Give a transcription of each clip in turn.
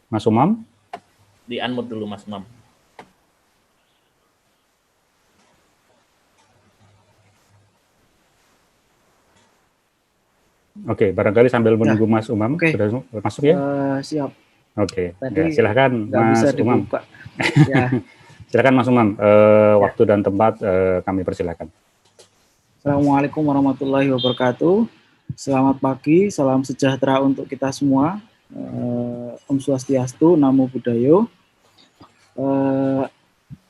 Mas Umam? Di unmute dulu Mas Umam. Oke, barangkali sambil Ya, menunggu Mas Umam oke. sudah masuk ya? Siap. Oke, Tadi ya, silahkan nggak bisa Mas Umam. dibuka. Ya, Silakan Mas Umam, Ya. waktu dan tempat kami persilakan. Assalamualaikum warahmatullahi wabarakatuh. Selamat pagi, salam sejahtera untuk kita semua. Om Swastiastu, Namo Buddhaya.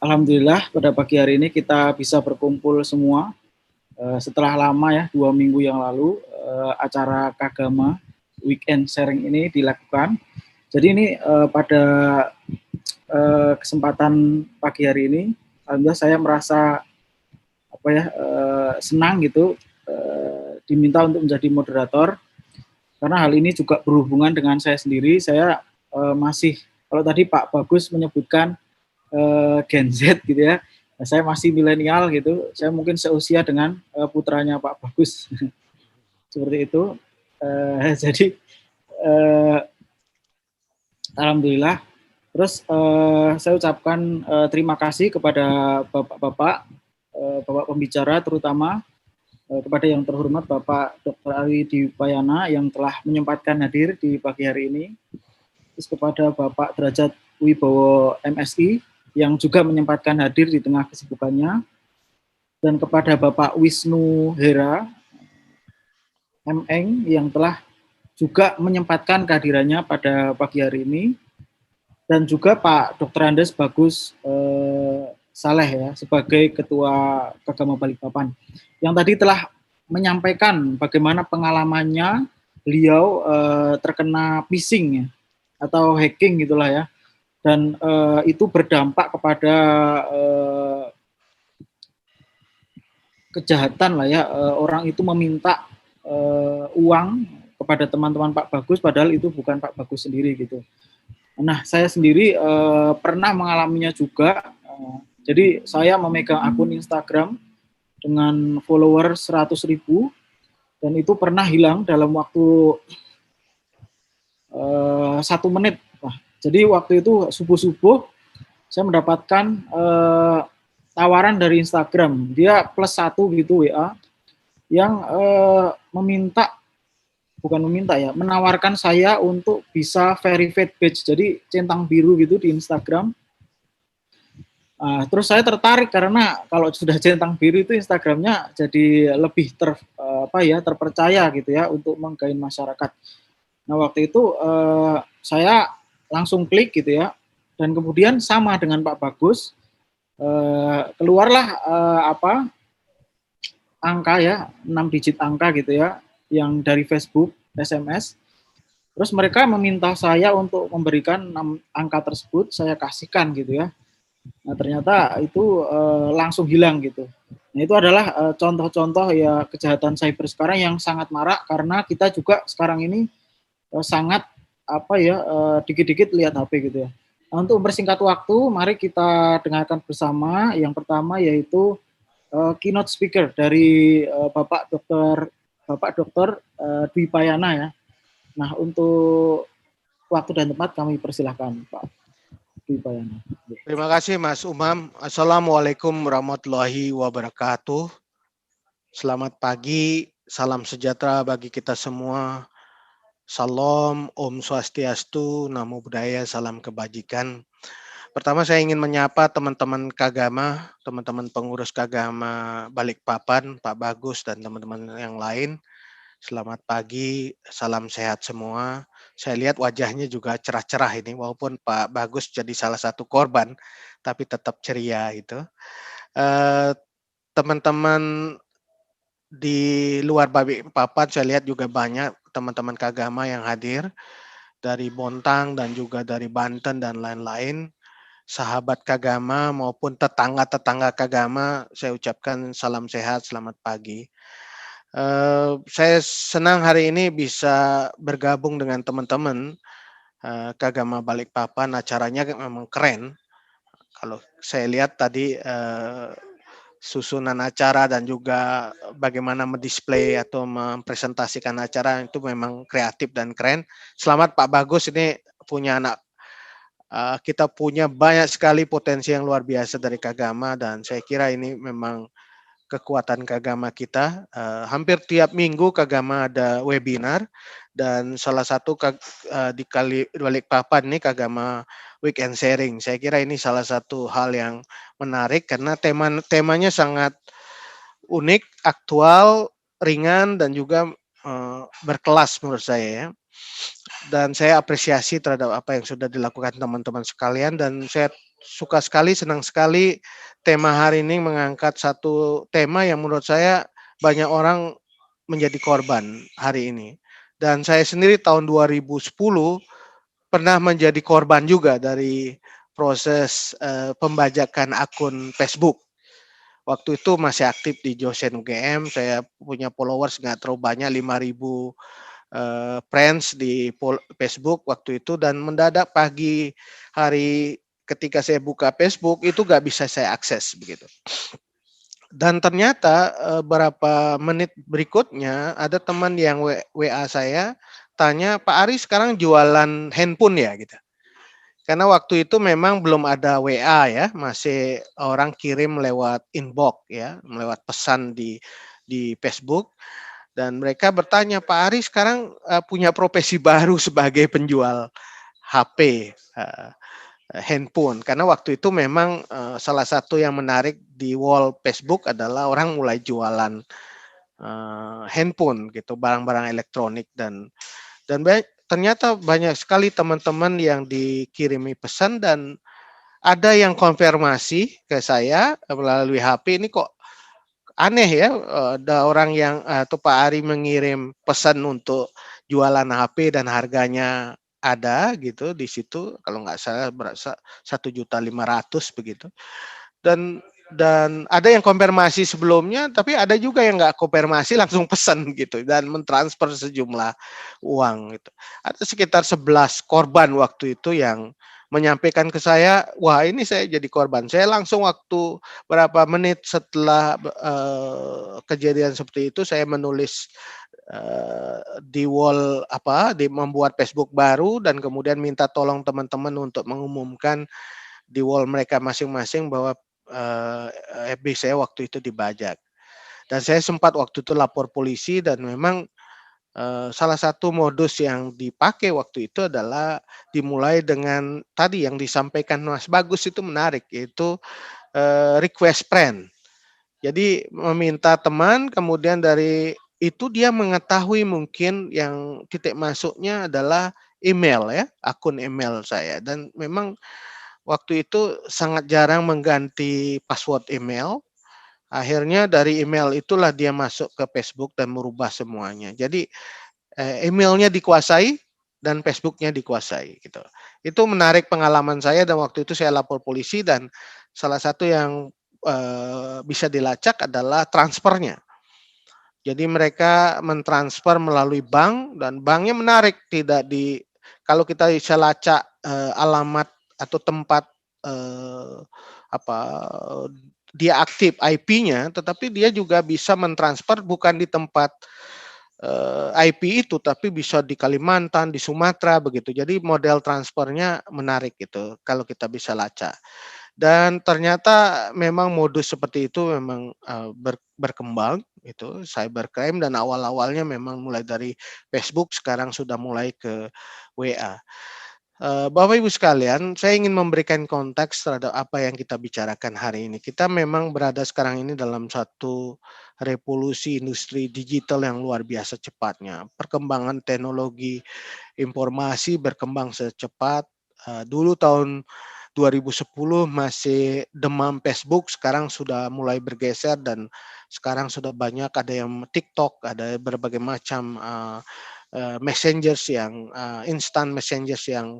Alhamdulillah pada pagi hari ini kita bisa berkumpul semua setelah lama ya, 2 minggu yang lalu acara Kagama Weekend Sharing ini dilakukan. Jadi ini pada kesempatan pagi hari ini, alhamdulillah saya merasa senang gitu diminta untuk menjadi moderator, karena hal ini juga berhubungan dengan saya sendiri. Saya masih, kalau tadi Pak Bagus menyebutkan Gen Z gitu ya, saya masih milenial gitu. Saya mungkin seusia dengan putranya Pak Bagus seperti itu. Jadi alhamdulillah. Terus saya ucapkan terima kasih kepada bapak-bapak, bapak pembicara, terutama kepada yang terhormat Bapak Dr. Ali Dwipayana yang telah menyempatkan hadir di pagi hari ini. Terus kepada Bapak Derajat Wibowo MSI yang juga menyempatkan hadir di tengah kesibukannya. Dan kepada Bapak Wisnu Hera MN yang telah juga menyempatkan kehadirannya pada pagi hari ini. Dan juga Pak Dr. Andes Bagus Saleh ya, sebagai Ketua Kagama Balikpapan, yang tadi telah menyampaikan bagaimana pengalamannya beliau terkena phishing ya, atau hacking gitulah ya, dan itu berdampak kepada kejahatan lah ya, orang itu meminta uang kepada teman-teman Pak Bagus, padahal itu bukan Pak Bagus sendiri gitu. Nah, saya sendiri pernah mengalaminya juga. Jadi saya memegang akun Instagram dengan follower 100.000 dan itu pernah hilang dalam waktu 1 menit. Jadi waktu itu subuh-subuh saya mendapatkan tawaran dari Instagram. Dia +1 gitu WA yang menawarkan saya untuk bisa verified badge, jadi centang biru gitu di Instagram. Terus saya tertarik karena kalau sudah centang biru itu Instagramnya jadi lebih terpercaya gitu ya untuk menggain masyarakat. Nah waktu itu saya langsung klik gitu ya, dan kemudian sama dengan Pak Bagus keluarlah angka ya, 6 digit angka gitu ya, yang dari Facebook SMS. Terus mereka meminta saya untuk memberikan 6 angka tersebut, saya kasihkan gitu ya. Nah ternyata itu langsung hilang gitu. Nah itu adalah contoh-contoh ya kejahatan cyber sekarang yang sangat marak, karena kita juga sekarang ini sangat dikit-dikit lihat HP gitu ya. Nah, untuk mempersingkat waktu, mari kita dengarkan bersama. Yang pertama yaitu keynote speaker dari Bapak Dr. Dwipayana ya. Nah, untuk waktu dan tempat kami persilahkan Pak Dwipayana. Terima kasih Mas Umam. Assalamualaikum warahmatullahi wabarakatuh. Selamat pagi, salam sejahtera bagi kita semua. Salam, Om Swastiastu, Namo Buddhaya, salam kebajikan. Pertama saya ingin menyapa teman-teman Kagama, teman-teman pengurus Kagama Balikpapan, Pak Bagus dan teman-teman yang lain. Selamat pagi, salam sehat semua. Saya lihat wajahnya juga cerah-cerah ini, walaupun Pak Bagus jadi salah satu korban, tapi tetap ceria itu. Teman-teman di luar Balikpapan saya lihat juga banyak teman-teman Kagama yang hadir dari Bontang dan juga dari Banten dan lain-lain. Sahabat Kagama maupun tetangga-tetangga Kagama, saya ucapkan salam sehat, selamat pagi. Saya senang hari ini bisa bergabung dengan teman-teman Kagama Balikpapan. Acaranya memang keren. Kalau saya lihat tadi susunan acara dan juga bagaimana mendisplay atau mempresentasikan acara itu memang kreatif dan keren. Selamat Pak Bagus, ini punya anak kita punya banyak sekali potensi yang luar biasa dari Kagama, dan saya kira ini memang kekuatan Kagama kita. Hampir tiap minggu Kagama ada webinar, dan salah satu di Balikpapan nih Kagama Weekend Sharing. Saya kira ini salah satu hal yang menarik karena temanya sangat unik, aktual, ringan, dan juga berkelas menurut saya ya. Dan saya apresiasi terhadap apa yang sudah dilakukan teman-teman sekalian, dan saya suka sekali, senang sekali tema hari ini mengangkat satu tema yang menurut saya banyak orang menjadi korban hari ini. Dan saya sendiri tahun 2010 pernah menjadi korban juga dari proses pembajakan akun Facebook. Waktu itu masih aktif di Josen UGM, saya punya followers nggak terlalu banyak, 5.000 friends di Facebook waktu itu, dan mendadak pagi hari ketika saya buka Facebook itu nggak bisa saya akses begitu. Dan ternyata beberapa menit berikutnya ada teman yang WA saya tanya, Pak Ari sekarang jualan handphone ya gitu. Karena waktu itu memang belum ada WA ya, masih orang kirim lewat inbox ya, lewat pesan di Facebook. Dan mereka bertanya, Pak Ari sekarang punya profesi baru sebagai penjual HP, handphone. Karena waktu itu memang salah satu yang menarik di wall Facebook adalah orang mulai jualan handphone gitu, barang-barang elektronik, dan ternyata banyak sekali teman-teman yang dikirimi pesan, dan ada yang konfirmasi ke saya melalui HP, ini kok aneh ya, ada orang yang atau Pak Ari mengirim pesan untuk jualan HP dan harganya ada gitu di situ, kalau nggak salah berasa 1.500.000 begitu. Dan ada yang konfirmasi sebelumnya, tapi ada juga yang nggak konfirmasi langsung pesan gitu dan mentransfer sejumlah uang gitu. Ada sekitar 11 korban waktu itu yang menyampaikan ke saya, wah ini saya jadi korban. Saya langsung waktu berapa menit setelah kejadian seperti itu, saya menulis di wall membuat Facebook baru, dan kemudian minta tolong teman-teman untuk mengumumkan di wall mereka masing-masing bahwa FB saya waktu itu dibajak. Dan saya sempat waktu itu lapor polisi, dan memang salah satu modus yang dipakai waktu itu adalah dimulai dengan tadi yang disampaikan Mas Bagus, itu menarik, yaitu request friend. Jadi meminta teman, kemudian dari itu dia mengetahui mungkin yang titik masuknya adalah email ya, akun email saya, dan memang waktu itu sangat jarang mengganti password email. Akhirnya dari email itulah dia masuk ke Facebook dan merubah semuanya. Jadi emailnya dikuasai dan Facebooknya dikuasai gitu. Itu menarik pengalaman saya, dan waktu itu saya lapor polisi, dan salah satu yang bisa dilacak adalah transfernya. Jadi mereka mentransfer melalui bank, dan banknya menarik, tidak kalau kita bisa lacak alamat atau tempat dia aktif IP-nya, tetapi dia juga bisa mentransfer bukan di tempat IP itu, tapi bisa di Kalimantan, di Sumatera begitu. Jadi model transfernya menarik gitu kalau kita bisa lacak. Dan ternyata memang modus seperti itu memang berkembang itu cybercrime, dan awal-awalnya memang mulai dari Facebook, sekarang sudah mulai ke WA. Bapak Ibu sekalian, saya ingin memberikan konteks terhadap apa yang kita bicarakan hari ini. Kita memang berada sekarang ini dalam satu revolusi industri digital yang luar biasa cepatnya. Perkembangan teknologi informasi berkembang secepat. Dulu tahun 2010 masih demam Facebook, sekarang sudah mulai bergeser, dan sekarang sudah banyak, ada yang TikTok, ada berbagai macam messengers yang instant messengers yang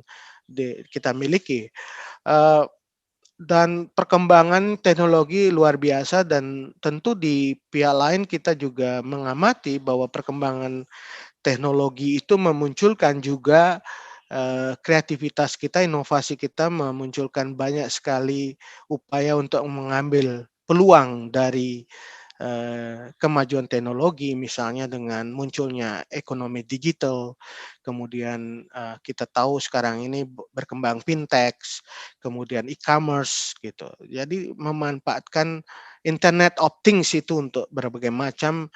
kita miliki, dan perkembangan teknologi luar biasa, dan tentu di pihak lain kita juga mengamati bahwa perkembangan teknologi itu memunculkan juga kreativitas kita, inovasi kita, memunculkan banyak sekali upaya untuk mengambil peluang dari kemajuan teknologi, misalnya dengan munculnya ekonomi digital, kemudian kita tahu sekarang ini berkembang fintech, kemudian e-commerce gitu. Jadi memanfaatkan Internet of Things itu untuk berbagai macam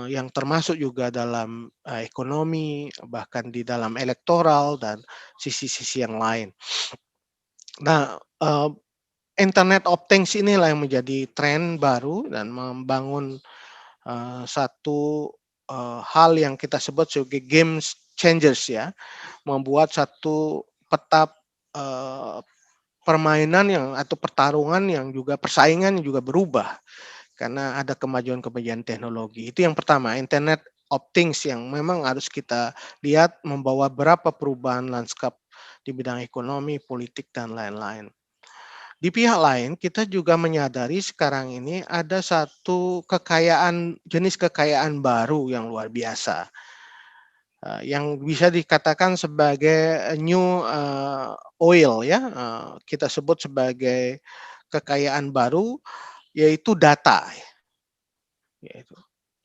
yang termasuk juga dalam ekonomi, bahkan di dalam elektoral dan sisi-sisi yang lain. Nah, Internet of Things inilah yang menjadi tren baru dan membangun satu hal yang kita sebut sebagai game changers ya, membuat satu peta permainan yang atau pertarungan yang juga persaingan yang juga berubah karena ada kemajuan-kemajuan teknologi. Itu yang pertama, Internet of Things yang memang harus kita lihat membawa berapa perubahan lanskap di bidang ekonomi, politik, dan lain-lain. Di pihak lain, kita juga menyadari sekarang ini ada satu jenis kekayaan baru yang luar biasa, yang bisa dikatakan sebagai new oil ya, kita sebut sebagai kekayaan baru, yaitu data.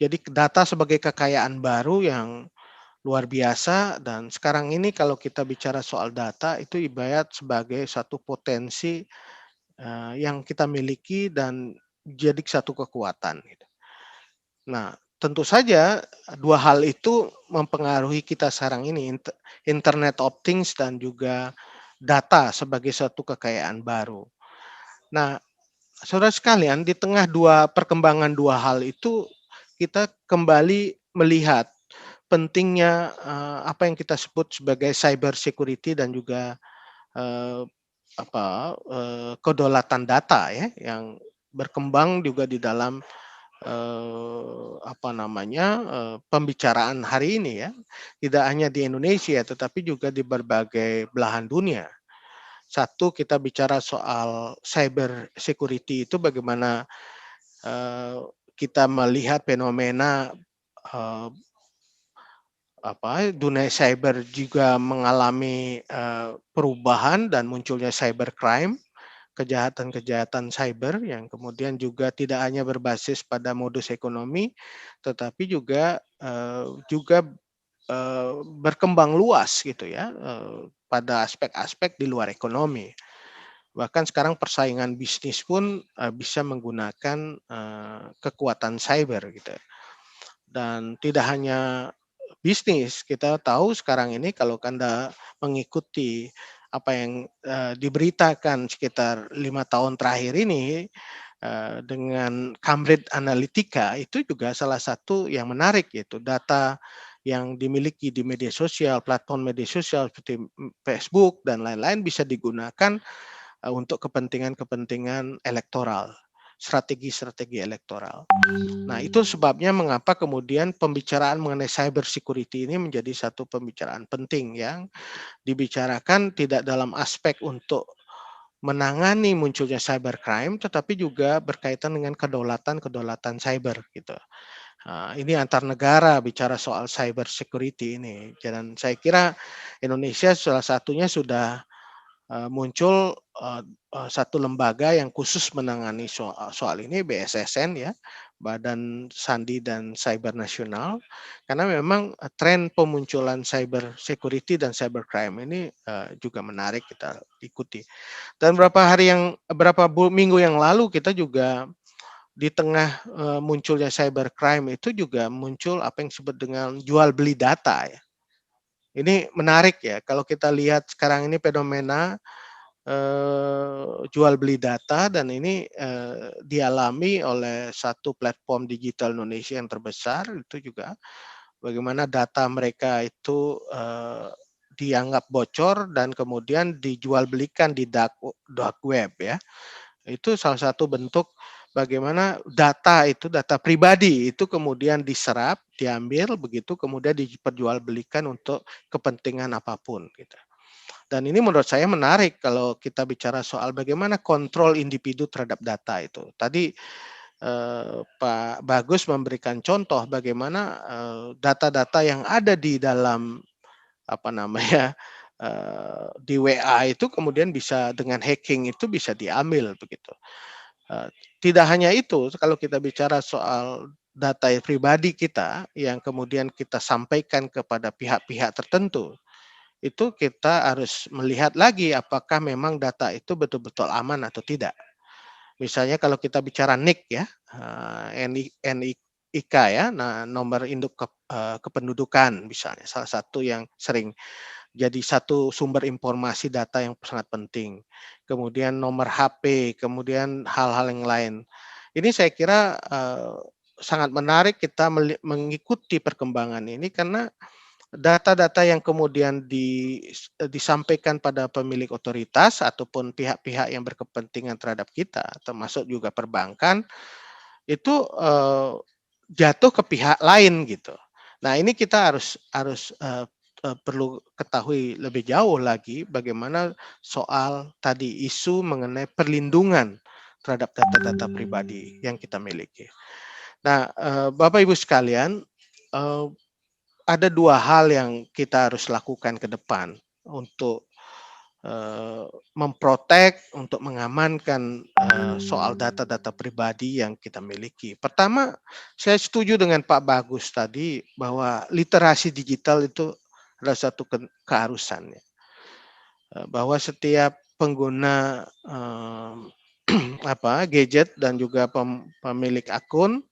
Jadi data sebagai kekayaan baru yang luar biasa, dan sekarang ini kalau kita bicara soal data itu ibarat sebagai satu potensi yang kita miliki dan jadi satu kekuatan. Nah, tentu saja dua hal itu mempengaruhi kita sekarang ini, Internet of Things dan juga data sebagai satu kekayaan baru. Nah, saudara sekalian, di tengah perkembangan dua hal itu, kita kembali melihat pentingnya apa yang kita sebut sebagai cyber security dan juga kedaulatan data ya, yang berkembang juga di dalam pembicaraan hari ini ya, tidak hanya di Indonesia tetapi juga di berbagai belahan dunia. Satu, kita bicara soal cyber security itu bagaimana kita melihat fenomena dunia cyber juga mengalami perubahan dan munculnya cybercrime, kejahatan-kejahatan cyber yang kemudian juga tidak hanya berbasis pada modus ekonomi, tetapi juga berkembang luas gitu ya, pada aspek-aspek di luar ekonomi. Bahkan sekarang persaingan bisnis pun bisa menggunakan kekuatan cyber gitu. Dan tidak hanya bisnis, kita tahu sekarang ini kalau Anda mengikuti apa yang diberitakan sekitar 5 tahun terakhir ini dengan Cambridge Analytica, itu juga salah satu yang menarik, yaitu data yang dimiliki di media sosial, platform media sosial seperti Facebook dan lain-lain bisa digunakan untuk kepentingan-kepentingan elektoral, strategi-strategi elektoral. Nah, itu sebabnya mengapa kemudian pembicaraan mengenai cyber security ini menjadi satu pembicaraan penting yang dibicarakan tidak dalam aspek untuk menangani munculnya cybercrime, tetapi juga berkaitan dengan kedaulatan cyber gitu. Ini antar negara bicara soal cyber security ini, dan saya kira Indonesia salah satunya sudah muncul satu lembaga yang khusus menangani soal ini, BSSN ya, Badan Sandi dan Cyber Nasional, karena memang tren pemunculan cyber security dan cybercrime ini juga menarik kita ikuti. Dan beberapa minggu yang lalu kita juga di tengah munculnya cybercrime itu juga muncul apa yang disebut dengan jual beli data ya. Ini menarik ya, kalau kita lihat sekarang ini fenomena jual beli data, dan ini dialami oleh satu platform digital Indonesia yang terbesar, itu juga bagaimana data mereka itu dianggap bocor dan kemudian dijual belikan di dark web ya. Itu salah satu bentuk bagaimana data pribadi itu kemudian diserap, diambil begitu, kemudian diperjualbelikan untuk kepentingan apapun gitu. Dan ini menurut saya menarik kalau kita bicara soal bagaimana kontrol individu terhadap data itu. Tadi Pak Bagus memberikan contoh bagaimana data-data yang ada di dalam di WA itu kemudian bisa dengan hacking itu bisa diambil begitu. Tidak hanya itu, kalau kita bicara soal data pribadi kita yang kemudian kita sampaikan kepada pihak-pihak tertentu, itu kita harus melihat lagi apakah memang data itu betul-betul aman atau tidak. Misalnya kalau kita bicara NIK ya, NIK ya, nah nomor induk kependudukan misalnya, salah satu yang sering jadi satu sumber informasi data yang sangat penting. Kemudian nomor HP, kemudian hal-hal yang lain. Ini saya kira sangat menarik kita mengikuti perkembangan ini karena data-data yang kemudian disampaikan pada pemilik otoritas ataupun pihak-pihak yang berkepentingan terhadap kita, termasuk juga perbankan, itu jatuh ke pihak lain gitu. Nah ini kita harus perlu ketahui lebih jauh lagi bagaimana soal tadi isu mengenai perlindungan terhadap data-data pribadi yang kita miliki. Nah, Bapak Ibu sekalian, ada dua hal yang kita harus lakukan ke depan untuk memprotek, untuk mengamankan soal data-data pribadi yang kita miliki. Pertama, saya setuju dengan Pak Bagus tadi bahwa literasi digital itu adalah satu keharusan ya. Bahwa setiap pengguna gadget dan juga pemilik akun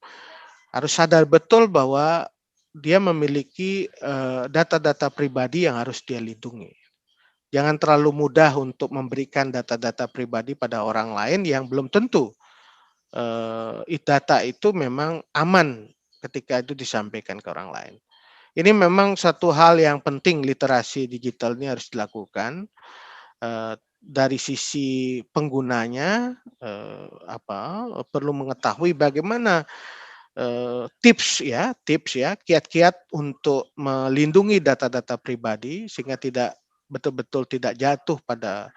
harus sadar betul bahwa dia memiliki data-data pribadi yang harus dia lindungi. Jangan terlalu mudah untuk memberikan data-data pribadi pada orang lain yang belum tentu data itu memang aman ketika itu disampaikan ke orang lain. Ini memang satu hal yang penting, literasi digital ini harus dilakukan dari sisi penggunanya, perlu mengetahui bagaimana tips ya, kiat-kiat untuk melindungi data-data pribadi sehingga betul-betul tidak jatuh pada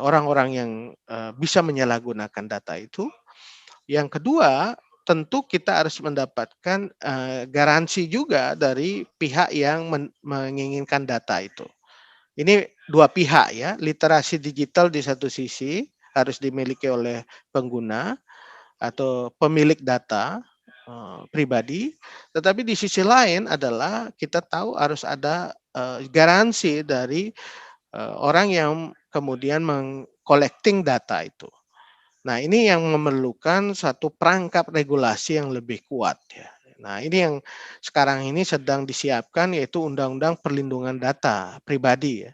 orang-orang yang bisa menyalahgunakan data itu. Yang kedua, tentu kita harus mendapatkan garansi juga dari pihak yang menginginkan data itu. Ini dua pihak ya, literasi digital di satu sisi harus dimiliki oleh pengguna atau pemilik data pribadi, tetapi di sisi lain adalah kita tahu harus ada garansi dari orang yang kemudian mengcollecting data itu. Nah, ini yang memerlukan satu perangkap regulasi yang lebih kuat ya. Nah, ini yang sekarang ini sedang disiapkan yaitu Undang-Undang Perlindungan Data Pribadi ya.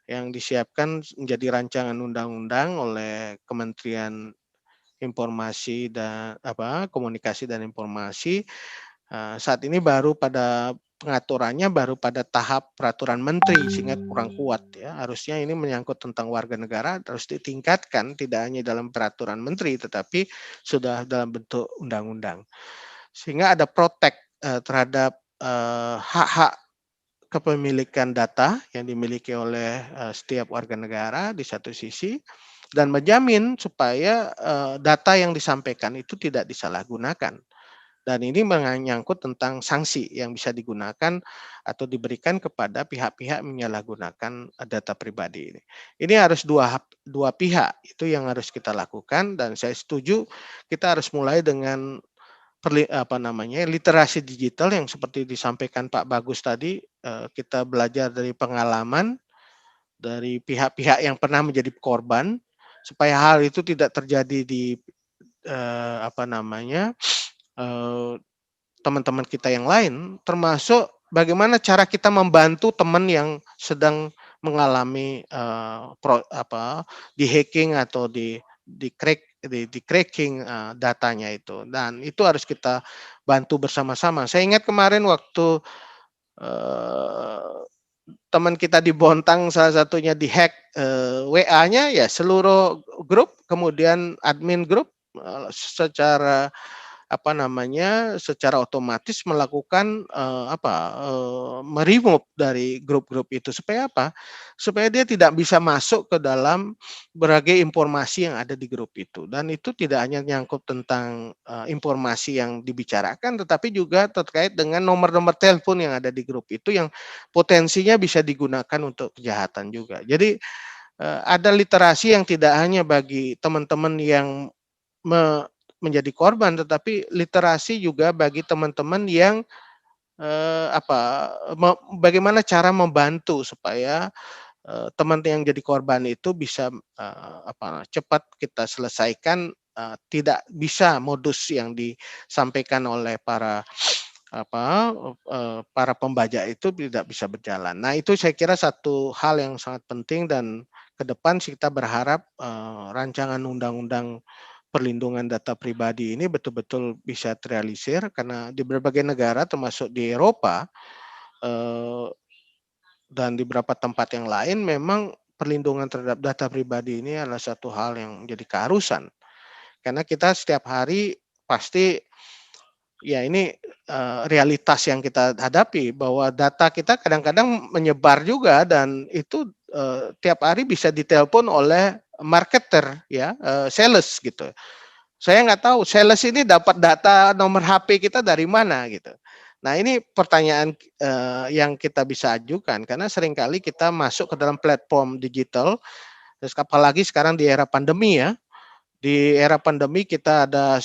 Yang disiapkan menjadi rancangan undang-undang oleh Kementerian Informasi dan Komunikasi dan Informasi. Saat ini baru pada pengaturannya baru pada tahap peraturan menteri sehingga kurang kuat ya. Harusnya ini menyangkut tentang warga negara harus ditingkatkan tidak hanya dalam peraturan menteri tetapi sudah dalam bentuk undang-undang. Sehingga ada protek terhadap hak-hak kepemilikan data yang dimiliki oleh setiap warga negara di satu sisi dan menjamin supaya data yang disampaikan itu tidak disalahgunakan. Dan ini menyangkut tentang sanksi yang bisa digunakan atau diberikan kepada pihak-pihak menyalahgunakan data pribadi ini. Ini harus dua pihak itu yang harus kita lakukan dan saya setuju kita harus mulai dengan literasi digital yang seperti disampaikan Pak Bagus tadi, kita belajar dari pengalaman dari pihak-pihak yang pernah menjadi korban supaya hal itu tidak terjadi di teman-teman kita yang lain, termasuk bagaimana cara kita membantu teman yang sedang mengalami di hacking atau di cracking datanya itu, dan itu harus kita bantu bersama-sama. Saya ingat kemarin waktu teman kita di Bontang salah satunya dihack WA-nya ya seluruh grup, kemudian admin grup secara secara otomatis melakukan meremove dari grup-grup itu supaya apa? Supaya dia tidak bisa masuk ke dalam berbagai informasi yang ada di grup itu. Dan itu tidak hanya nyangkut tentang informasi yang dibicarakan, tetapi juga terkait dengan nomor-nomor telepon yang ada di grup itu yang potensinya bisa digunakan untuk kejahatan juga. Jadi ada literasi yang tidak hanya bagi teman-teman yang menjadi korban, tetapi literasi juga bagi teman-teman yang bagaimana cara membantu supaya teman yang jadi korban itu bisa cepat kita selesaikan, tidak bisa modus yang disampaikan oleh para pembajak itu tidak bisa berjalan. Nah, itu saya kira satu hal yang sangat penting, dan ke depan kita berharap rancangan undang-undang perlindungan data pribadi ini betul-betul bisa terrealisir, karena di berbagai negara termasuk di Eropa dan di beberapa tempat yang lain memang perlindungan terhadap data pribadi ini adalah satu hal yang menjadi keharusan. Karena kita setiap hari pasti, ya ini realitas yang kita hadapi, bahwa data kita kadang-kadang menyebar juga, dan itu tiap hari bisa ditelepon oleh marketer, ya, sales gitu. Saya nggak tahu sales ini dapat data nomor HP kita dari mana gitu. Nah, ini pertanyaan yang kita bisa ajukan, karena seringkali kita masuk ke dalam platform digital, terus apalagi sekarang di era pandemi ya. Di era pandemi kita ada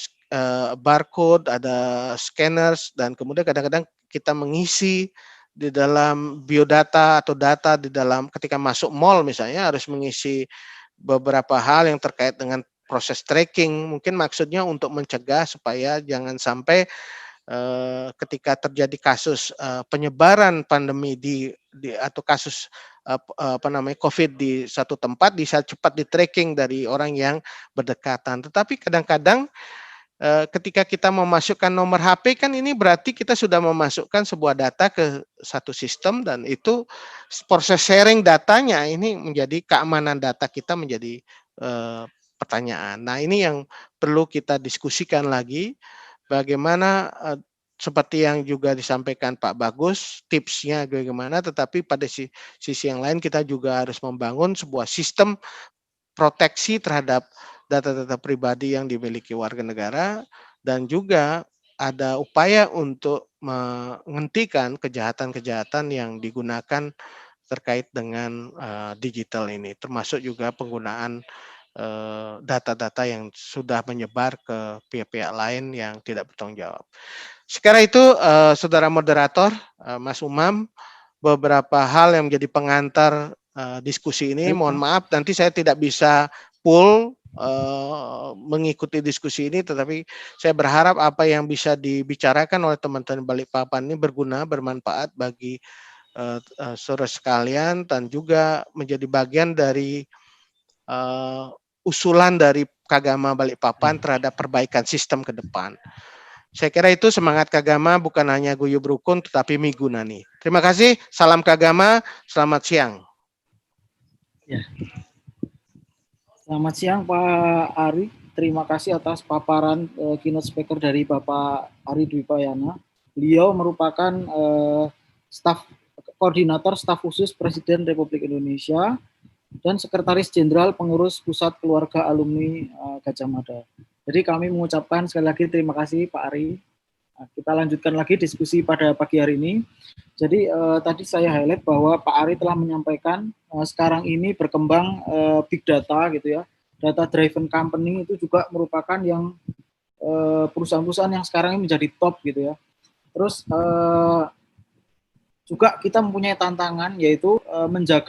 barcode, ada scanners, dan kemudian kadang-kadang kita mengisi di dalam biodata atau data di dalam ketika masuk mall misalnya harus mengisi beberapa hal yang terkait dengan proses tracking, mungkin maksudnya untuk mencegah supaya jangan sampai ketika terjadi kasus penyebaran pandemi atau kasus COVID di satu tempat bisa cepat di-tracking dari orang yang berdekatan. Tetapi kadang-kadang ketika kita memasukkan nomor HP, kan ini berarti kita sudah memasukkan sebuah data ke satu sistem, dan itu proses sharing datanya ini menjadi keamanan data kita menjadi pertanyaan. Nah, ini yang perlu kita diskusikan lagi, bagaimana seperti yang juga disampaikan Pak Bagus, tipsnya bagaimana, tetapi pada sisi yang lain kita juga harus membangun sebuah sistem proteksi terhadap data-data pribadi yang dimiliki warga negara, dan juga ada upaya untuk menghentikan kejahatan-kejahatan yang digunakan terkait dengan digital ini, termasuk juga penggunaan data-data yang sudah menyebar ke pihak-pihak lain yang tidak bertanggung jawab. Sekarang itu, saudara moderator, Mas Umam, beberapa hal yang menjadi pengantar diskusi ini. Mohon maaf, nanti saya tidak bisa full mengikuti diskusi ini, tetapi saya berharap apa yang bisa dibicarakan oleh teman-teman Balikpapan ini berguna, bermanfaat bagi saudara sekalian, dan juga menjadi bagian dari usulan dari Kagama Balikpapan terhadap perbaikan sistem ke depan. Saya kira itu semangat Kagama, bukan hanya guyub rukun tetapi migunani. Terima kasih, salam Kagama, selamat siang. Ya. Selamat siang Pak Ari, terima kasih atas paparan keynote speaker dari Bapak Ari Dwi Payana. Beliau merupakan koordinator staf khusus Presiden Republik Indonesia dan Sekretaris Jenderal Pengurus Pusat Keluarga Alumni Gajah Mada. Jadi kami mengucapkan sekali lagi terima kasih Pak Ari. Nah, kita lanjutkan lagi diskusi pada pagi hari ini. Jadi tadi saya highlight bahwa Pak Ari telah menyampaikan sekarang ini berkembang big data gitu ya. Data driven company itu juga merupakan yang perusahaan-perusahaan yang sekarang ini menjadi top gitu ya. Terus juga kita mempunyai tantangan yaitu menjaga